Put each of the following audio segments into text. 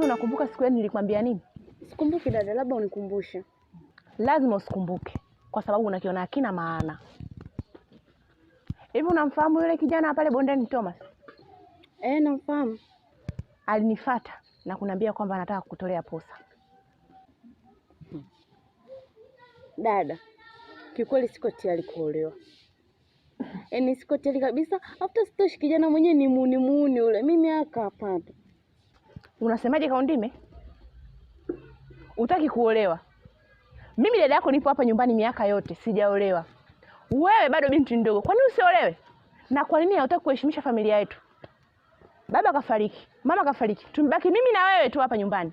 unakumbuka siku ile nilikwambia nini? Sikumbuki dada, labda unikumbushe. Lazima usikumbuke kwa sababu unakiona hakina maana. Hivi unamfahamu yule kijana pale bondeni Thomas? Namfahamu. Alinifuata na kuniambia kwamba anataka kukutolea posa. Dada, kikweli siko tayari kuolewa. Siko tayari kabisa. After sitoshi kijana mwenyewe ni muuni ule. Mimi hapana. Unasemaje Kaundime? Utaki kuolewa? Mimi dada yako nipo hapa nyumbani miaka yote sijaolewa. Wewe bado binti ndogo. Kwa nini usiolewe? Na kwa nini hutaki kuheshimisha familia yetu? Baba kafariki, mama kafariki. Tumebaki mimi na wewe tu hapa nyumbani.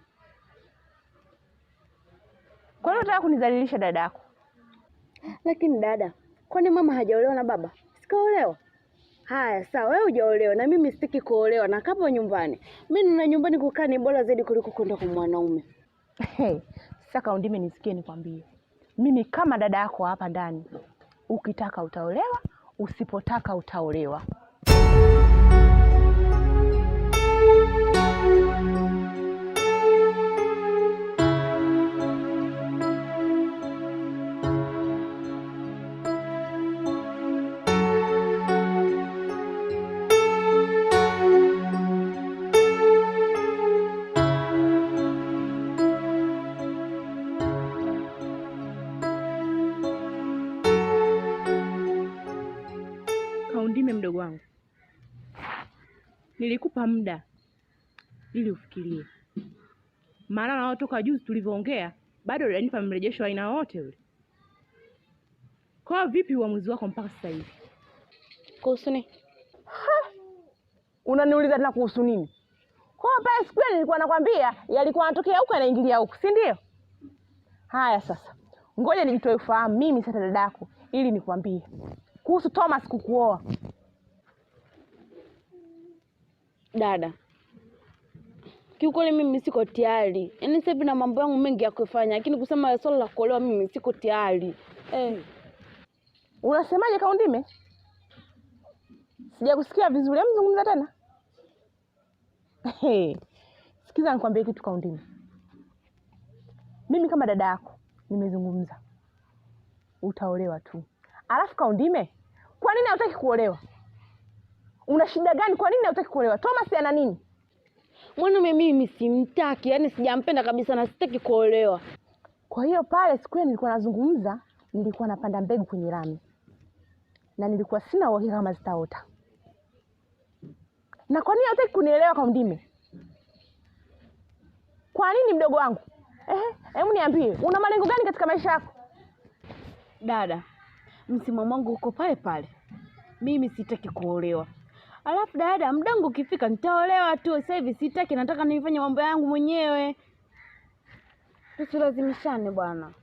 Kwa nini unataka kunidhalilisha dada yako? Lakini dada, kwani mama hajaolewa na baba? Sikaolewa. Haya, sawa, wewe hujaolewa na mimi sitaki kuolewa na kapo nyumbani. Mimi nina nyumbani kukaa ni bora zaidi kuliko kwenda kwa mwanaume. Sasa Kaundime, nisikie nikwambie. Mimi kama dada yako hapa ndani, ukitaka utaolewa, usipotaka utaolewa. Kaundime mdogo wangu, nilikupa muda ili ufikirie. Maana na toka juzi tulivyoongea bado hujanipa mrejesho aina wote ule. Kwa vipi uamuzi wako mpaka sasa hivi? Kuhusu nini? Unaniuliza tena kuhusu nini? Kwa pale siku ile nilikuwa nakwambia yalikuwa yanatokea huko yanaingilia huko, si ndio? Haya sasa. Ngoja nijitoe ufahamu mimi sasa dadako ili nikwambie kuhusu Thomas kukuoa. Dada, kiukweli mimi siko tayari. Sasa hivi na mambo yangu mengi ya kufanya, lakini kusema swala la kuolewa mimi siko tayari. Unasemaje Kaundime? Sijakusikia vizuri, mzungumza tena. Sikiza nikwambie kitu Kaundime. Mimi kama dada yako nimezungumza. Utaolewa tu. Alafu Kaundime, kwa nini hutaki kuolewa? Una shida gani? Kwa nini hutaki kuolewa? Thomas ana nini? Mwanaume mimi simtaki, sijampenda kabisa na sitaki kuolewa. Kwa hiyo pale siku ile nilikuwa nazungumza, nilikuwa napanda mbegu kwenye rami. Na nilikuwa sina uhakika kama zitaota. Na kwa nini hutaki kunielewa Kaundime? Kwa nini mdogo wangu? Hebu niambie, una malengo gani katika maisha yako? Dada, msimamo wangu uko pale pale. Mimi sitaki kuolewa. Alafu dada, muda wangu ukifika nitaolewa tu. Sasa hivi sitaki, nataka nifanye mambo yangu mwenyewe. Tusilazimishane bwana.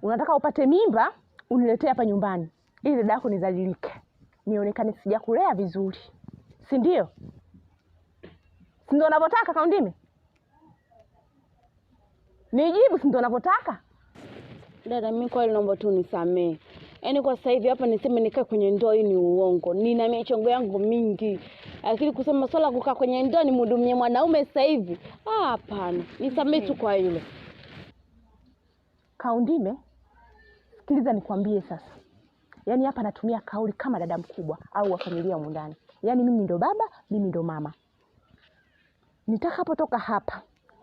Unataka upate mimba uniletee hapa nyumbani ili dada yako nizalilike. Nionekane sijakulea vizuri. Si ndio? Si ndio unavyotaka Kaundime? Nijibu, si ndio unavyotaka? Dada, mimi kwa naomba tu nisamee. Kwa sasa hivi hapa niseme nikae kwenye ndoa hii ni uongo. Nina michongo yangu mingi. Lakini kusema swala kukaa kwenye ndoa ni mhudumie mwanaume sasa hivi. Hapana. Nisamee tu kwa hilo. Kaundime, sikiliza nikwambie sasa. Hapa natumia kauli kama dada mkubwa au wa familia humu ndani. Mimi ndo baba, mimi ndo mama. Nitakapotoka hapa,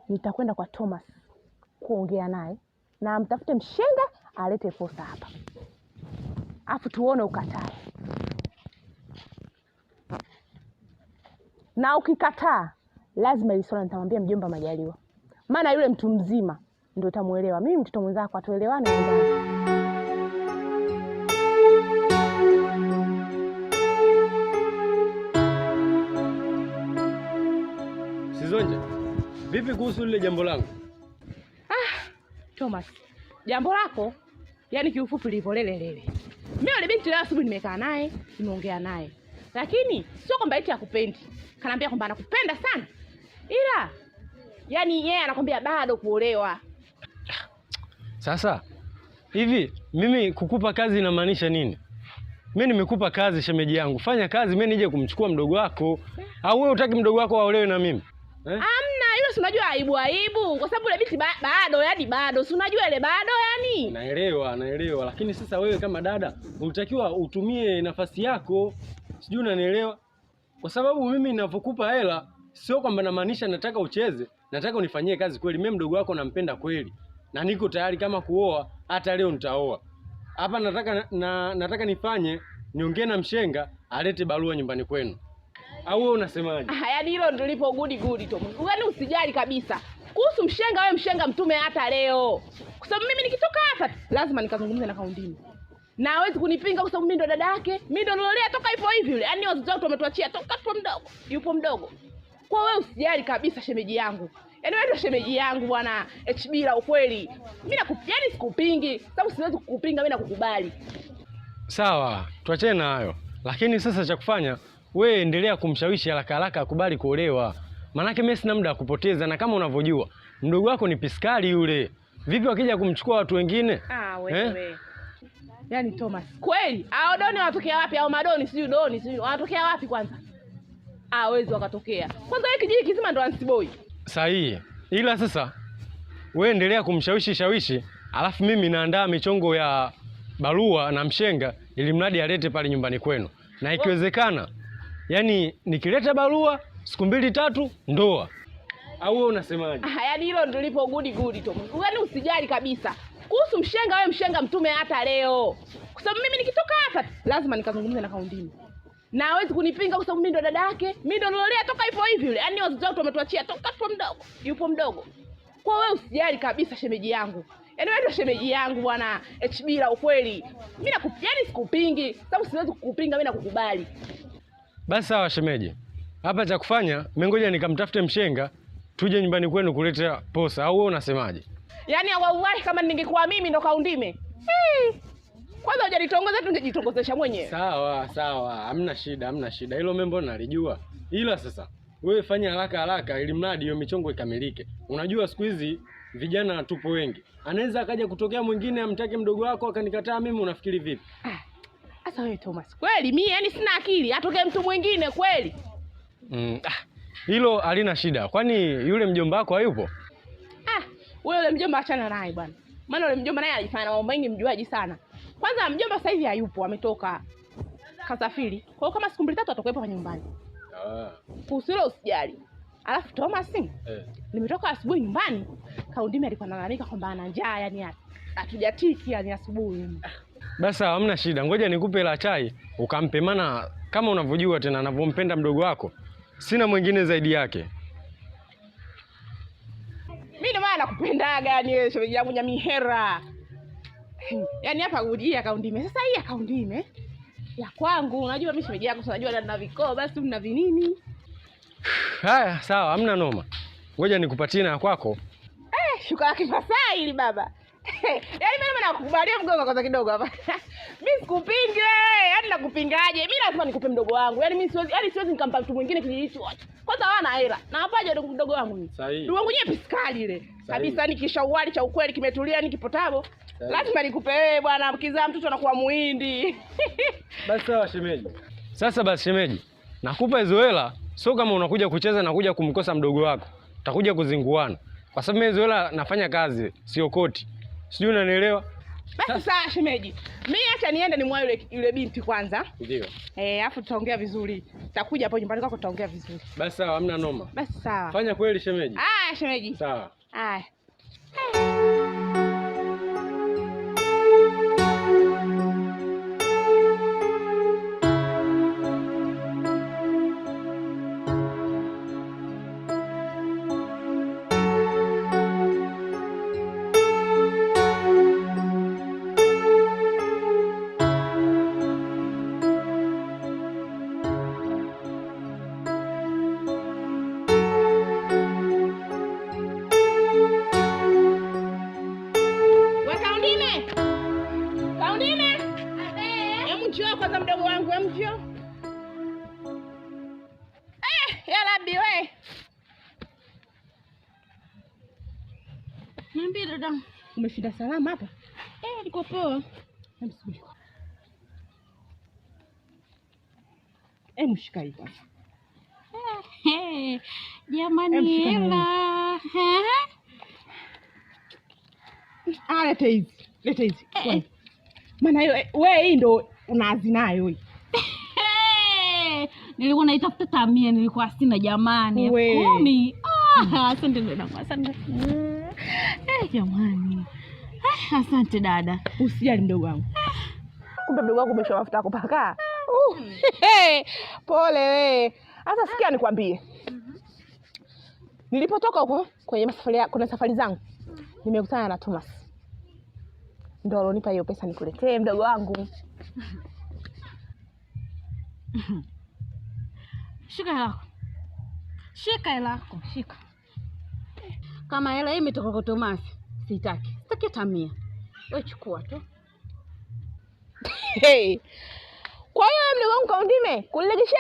nitakwenda kwa Thomas kuongea naye na mtafute mshenga alete posa hapa. Afu tuone ukatae. Na ukikataa, lazima ile swala nitamwambia mjomba Majaliwa. Maana yule mtu mzima ndio utamuelewa. Mimi mtoto mwenzako atuelewane nyumbani. Sizonja, vipi kuhusu lile jambo langu? Thomas, jambo lako kiufupi lipo lele. Mimi yule binti leo asubuhi nimekaa naye, nimeongea naye. Lakini sio kwamba eti hakupendi. Kanaambia kwamba anakupenda sana. Ila yeye anakwambia bado kuolewa. Sasa hivi mimi kukupa kazi inamaanisha nini? Mimi nimekupa kazi shemeji yangu. Fanya kazi, mimi nije kumchukua mdogo wako. Au wewe hutaki mdogo wako aolewe na mimi? Amna, yule si unajua aibu kwa sababu ile binti bado yani bado. Si unajua ile bado yani? Naelewa, lakini sasa wewe kama dada unatakiwa utumie nafasi yako. Sijui unanielewa? Kwa sababu mimi ninapokupa hela sio kwamba namaanisha nataka ucheze, nataka unifanyie kazi kweli. Mimi mdogo wako nampenda kweli. Na niko tayari kama kuoa, hata leo nitaoa. Hapa nataka nifanye niongee na mshenga alete barua nyumbani kwenu. Au wewe unasemaje? Yaani hilo ndio lipo good tu. Yaani usijali kabisa. Kuhusu mshenga, wewe mshenga mtume hata leo. Kwa sababu mimi nikitoka hapa lazima nikazungumze na Kaundini. Na hawezi kunipinga kwa sababu mimi ndo dada yake. Mimi ndo nilolea toka hivyo hivi. Yaani wazazi wao wametuachia toka yupo mdogo. Kwa wewe usijali kabisa shemeji yangu. Yaani wewe ndo shemeji yangu bwana HB la ukweli. Mimi yaani sikupingi, sababu siwezi kukupinga, mimi nakukubali. Sawa, tuachane na hayo. Lakini sasa cha kufanya, wewe endelea kumshawishi haraka akubali kuolewa. Manake mimi sina muda wa kupoteza, na kama unavyojua, mdogo wako ni piskali yule. Vipi wakija kumchukua watu wengine? Wewe. Yaani Thomas, kweli? Hao doni wanatokea wapi? Hao madoni sijui wanatokea wapi kwanza? Hawezi wakatokea. Kwanza wewe kijiji kizima ndo ansiboi. Sahihi. Ila sasa wewe endelea kumshawishi, alafu mimi naandaa michongo ya barua na mshenga ili mradi alete pale nyumbani kwenu. Na ikiwezekana, yani nikileta barua siku 2-3 ndoa. Au wewe unasemaje? Yaani hilo ndio lipo good tu. Yaani usijali kabisa. Kuhusu mshenga, wewe mshenga mtume hata leo. Kwa sababu mimi nikitoka hapa lazima nikazungumze na Kaundini. Na hawezi kunipinga kwa sababu mimi ndo dada yake. Mimi ndo nilolea toka hivyo hivi yule. Yaani wazazi wao wametuachia toka yupo mdogo. Kwa wewe usijali kabisa shemeji yangu. Yaani wewe ndo shemeji yangu bwana HB la ukweli. Mimi yaani sikupingi, sababu siwezi kukupinga, mimi nakukubali. Basi sawa shemeji. Hapa cha kufanya, ngoja nikamtafute mshenga tuje nyumbani kwenu kuleta posa. Au wewe unasemaje? Yaani wallahi kama ningekuwa mimi ndo Kaundime. Kwanza hujanitongoza tu ungejitongozesha mwenyewe. Sawa. Hamna shida. Hilo membo nalijua. Ila sasa wewe fanya haraka ili mradi hiyo michongo ikamilike. Unajua siku hizi vijana tupo wengi. Anaweza akaja kutokea mwingine amtake mdogo wako akanikataa mimi, unafikiri vipi? Sasa wewe Thomas, kweli mimi yani sina akili, atokee mtu mwingine kweli? Hilo halina shida. Kwani yule mjomba wako hayupo? Wewe yule mjomba achana naye bwana. Maana yule mjomba naye anajifanya mambo mengi, mjuaji sana. Kwanza mjomba sasa hivi hayupo, ametoka kasafiri. Kwa hiyo kama siku 2-3 atakuwepo nyumbani. Kuhusu hilo usijali. Alafu Thomas, nimetoka asubuhi nyumbani, Kaundime alikuwa analalamika kwamba ana njaa, yani hatujatiki yani asubuhi. Basi hamna shida. Ngoja nikupe la chai ukampe, maana kama unavyojua tena anavyompenda mdogo wako, sina mwingine zaidi yake. Mimi ndo maana nakupendaga yani wewe shemeji yangu Nyamihera. Yaani hapa ujia Kaundime. Sasa hii ya Kaundime ya kwangu, unajua mimi shemeji yako, unajua na vikoo basi mna vinini. Haya, sawa, hamna noma. Ngoja nikupatie na kwako. Shuka yake Masai ili baba. Yaani mimi nakukubalia mgongo kwanza kidogo hapa. Mimi sikupinge. Yaani nakupingaje? Mimi lazima nikupe mdogo wangu. Yaani mimi siwezi nikampa mtu mwingine kijiji hicho. Kwanza hawana hela. Na hapaje ndio mdogo wangu mimi. Ndugu wangu nyewe piskali ile. Kabisa nikishauali cha ukweli kimetulia nikipotabo. Lazima nikupe wewe bwana, mkizaa mtoto anakuwa muhindi. Basi sawa shemeji. Sasa basi shemeji, nakupa hizo hela, sio kama unakuja kucheza na kuja kumkosa mdogo wako. Utakuja kuzinguana. Kwa sababu mimi hizo hela nafanya kazi, sio koti. Sijui unanielewa? Basi sawa shemeji. Mimi acha niende nimwae yule binti kwanza. Ndio. Alafu tutaongea vizuri. Tutakuja hapo nyumbani kwako tutaongea vizuri. Basi sawa, hamna noma. Basi sawa. Fanya kweli shemeji. Shemeji. Sawa. Kwanza mdogo wangu mjio. Ya Rabbi we. Niambie dada. Umeshinda salama hapa? Niko poa. Msubiri. Mshika hii kwanza. Jamani hela. Lete hizi. Maana hiyo wewe hii ndo unaanzi nayo hii. Nilikuwa naitafuta tamia, nilikuwa sina jamani. 10. Asante dada. Asante. Jamani. Asante dada. Usijali mdogo wangu. Kumbe mdogo wangu umesha mafuta kupaka. Pole we. Sasa sikia nikwambie. Nilipotoka huko kwenye safari zangu, nimekutana na Thomas. Ndio alonipa hiyo pesa nikuletee mdogo wangu. Shika hela yako. Kama hela hii imetoka kwa Thomas, sitaki tamia. Wewe chukua tu. Kwa hiyo mdogo wangu Kaundime, kulegeshia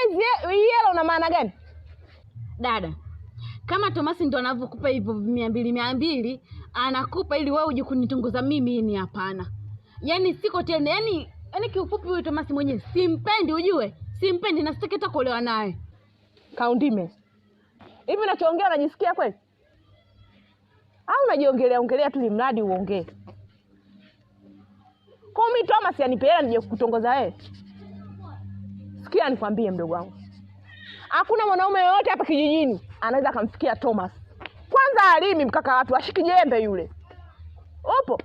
hii hela una maana gani? Dada, kama Thomas ndo anavyokupa hivyo 200 anakupa ili wewe uje kunitunguza mimi, ni hapana. Yaani siko tena, yaani kiufupi huyo Thomas mwenyewe simpendi, ujue. Simpendi na sitaki hata kuolewa naye. Kaundime, hivi unachoongea unajisikia kweli? Au unajiongelea tu ili mradi uongee? Kwa mimi Thomas anipeela nije kukutongoza wewe? Sikia nikwambie mdogo wangu. Hakuna mwanaume yoyote hapa kijijini anaweza kumfikia Thomas. Kwanza alimi mkaka watu ashiki jembe yule. Upo?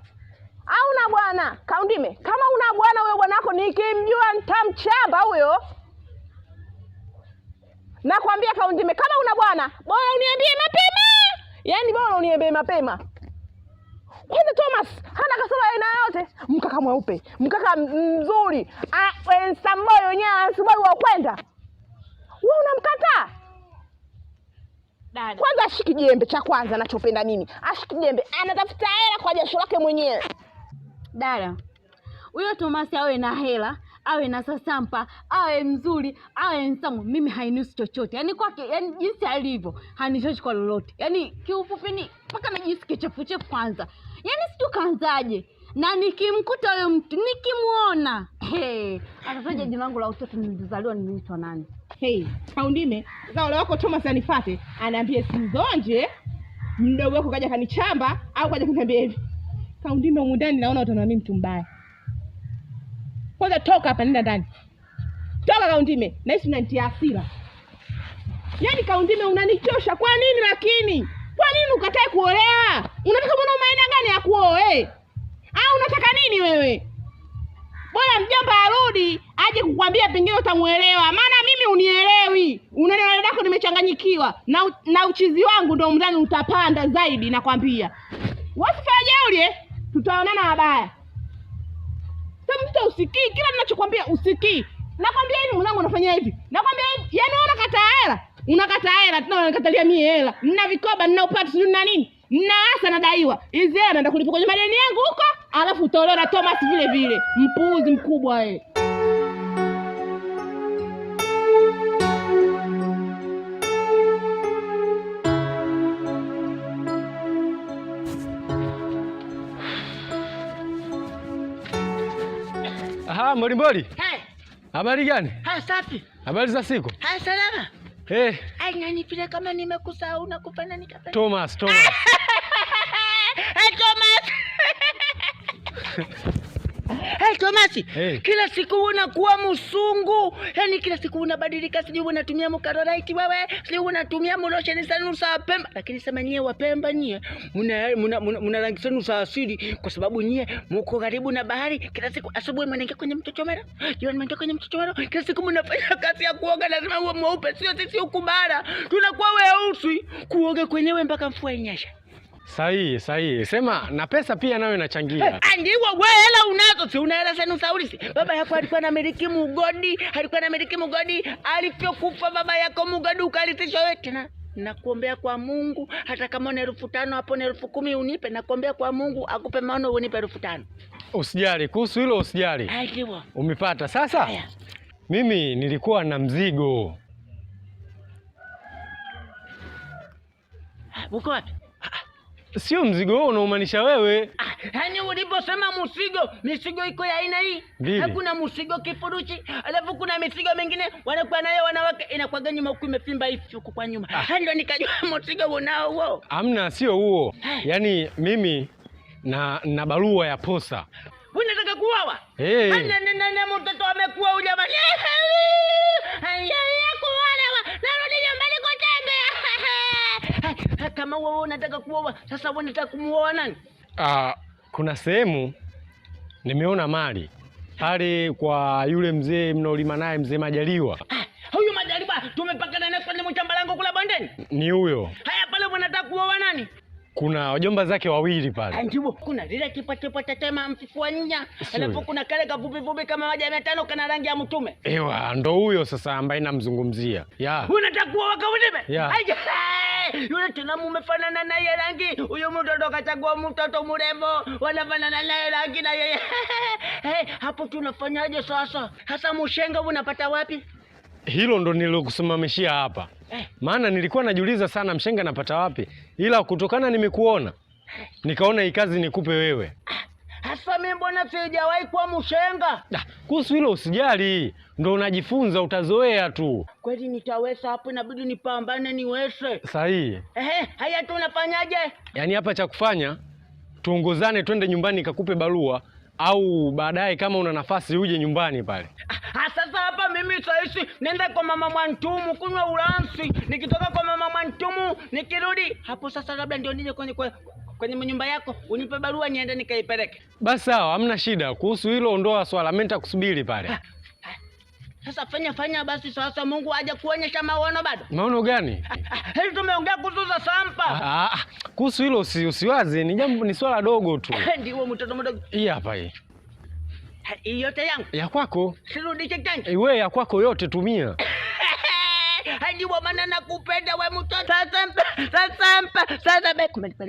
Au una bwana? Kaundime, kama una bwana huyo bwanako nikimjua nitamchamba huyo. Nakwambia Kaundime, kama una bwana, bora uniambie mapema. Yaani bora uniambie mapema. Kwanza Thomas hana kasoro aina yote. Mkaka mweupe, mkaka mzuri. Samboy wenyewe asubuhi wa kwenda. Wewe unamkataa? Dada. Kwanza ashiki jembe, cha kwanza anachopenda nini? Ashiki jembe, anatafuta hela kwa jasho lake mwenyewe. Dada, huyo Thomas awe na hela, awe na sasampa, awe mzuri, awe msamu, mimi hainihusu chochote. Yaani kwake, yaani jinsi alivyo, hanishoshi kwa lolote. Yaani kiufupi ni mpaka najisikia kichefuchefu kwanza. Yaani sijui kaanzaje. Na nikimkuta huyo mtu, nikimuona, atataja jina langu la utoto nilizaliwa niliitwa nani. Kaundime, sasa wale wako Thomas anifuate, anaambie Sinzonje, mdogo wako kaja kanichamba au kaja kuniambia hivi. Kaundime humu ndani naona utaona mimi mtu mbaya. Kwanza toka hapa, nenda ndani. Toka Kaundime, naishi unanitia hasira. Yaani Kaundime unanichosha, kwa nini lakini? Kwa nini ukatae kuolewa? Unataka mwanaume aina gani ya kuoe? Au unataka nini wewe? Bora mjomba arudi aje kukwambia pengine utamuelewa. Maana mimi unielewi. Unaniona dadako nimechanganyikiwa. Na uchizi wangu ndio mndani utapanda zaidi nakwambia. Wasifanye jeuri tutaonana wabaya. Sasa mtu usikii kila ninachokwambia usikii. Nakwambia hivi mwanangu unafanya hivi. Nakwambia hivi, yaani wewe unakataa hela. Unakataa hela, tena unakatalia mimi hela. Nina vikoba, nina upatu, sijui na nini. Nina hasa nadaiwa. Hizi hela naenda kulipa kwenye madeni yangu huko, alafu utolewa na Thomas vile vile. Mpuuzi mkubwa wewe. Mbolimboli. Habari gani? Safi. Habari za siku? Salama. Nani vile kama nimekusahau na kupenda nikapenda. Thomas. Thomas. Thomas. Kila siku unakuwa msungu. Yaani kila siku unabadilika, sijui unatumia mkarolaiti wewe, sijui unatumia lotion sana za Pemba. Lakini sema nyie wa Pemba nyie, muna rangi zenu za asili kwa sababu nyie mko karibu na bahari. Kila siku asubuhi mnaingia kwenye mto Chomero. Jioni mnaingia kwenye mto Chomero. Kila siku mnafanya kazi ya kuoga, lazima uwe mweupe, sio sisi huku bara. Tunakuwa weusi kuoga kwenyewe mpaka mvua inyeshe. Sahihi. Sema na pesa pia nayo inachangia. Ndio wewe hela unazo, si una hela sana usaulisi. Baba yako alikuwa anamiliki mgodi, alivyokufa baba yako mgodi ukalitishwa wewe tena. Nakuombea kwa Mungu hata kama una 5,000 hapo na 10,000 unipe, nakuombea kwa Mungu akupe maono unipe 5,000. Usijali kuhusu hilo, usijali. Ndio. Umepata sasa? Mimi nilikuwa na mzigo. Uko wapi? Sio mzigo huo unaomaanisha wewe. Yaani uliposema msigo, misigo iko ya aina hii. Vipi? Hakuna msigo kifurushi, alafu kuna misigo mingine wanakuwa nayo wanawake inakuwa nyuma huku imefimba hivi huku kwa nyuma. Ndio nikajua msigo unao huo. Hamna, sio huo. Yaani mimi na barua ya posa. Unataka kuoa? Na mtoto amekuwa huyu jamani. Narudi nyumbani kutembea. Kama wewe unataka kuoa, sasa wewe unataka kumuoa nani? Kuna sehemu nimeona mali pale kwa yule mzee mnaolima naye, mzee Majaliwa. Huyu Majaliwa tumepakana naye kwenye mshamba langu kula bondeni. Ni huyo. Haya, pale unataka kuoa nani? Kuna wajomba zake wawili pale. Ndio, kuna lile kipatepa tema mfufua nya, alafu kuna kale kavubivubi kama maji ya 500 kana rangi ya mtume. Ewa, ndo huyo sasa ambaye namzungumzia. Unataka kuoa kaudime? Aje. Yule tena mumefanana naye rangi. Huyo mtoto kachagua mtoto mrembo, wanafanana naye rangi na yeye. Hapo tunafanyaje sasa? Hasa mshenga unapata wapi? Hilo ndo nilokusimamishia hapa. Maana nilikuwa najiuliza sana mshenga napata wapi, ila kutokana nimekuona nikaona hii kazi nikupe wewe. Hasa mimi mbona sijawahi kuwa mshenga? Kuhusu hilo usijali, ndo unajifunza, utazoea tu. Kweli nitaweza hapo, inabidi nipambane niweze. Sahihi. Haya tunafanyaje? Yaani hapa cha kufanya tuongozane twende nyumbani nikakupe barua, au baadaye kama una nafasi uje nyumbani pale. Sasa hapa mimi saisi nenda kwa mama Mwantumu kunywa ulansi, nikitoka kwa mama Mwantumu nikirudi hapo sasa labda ndio nije kwenye nyumba yako unipe barua niende nikaipeleke. Basi sawa, hamna shida. Kuhusu hilo ondoa swala, mimi nitakusubiri pale. Sasa fanya basi sasa, Mungu haja kuonyesha maono bado. Maono gani? Hili tumeongea kuhusu Sampa. Kuhusu hilo usiwaze, ni jambo, ni swala dogo tu. Ndio mtoto mdogo. Hii hapa hii. Hii yote yangu. Ya kwako. Sirudishe tena. Wewe ya kwako yote tumia. Hadi wa maana nakupenda wewe mtoto. Sasa kumenipa.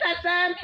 Sasa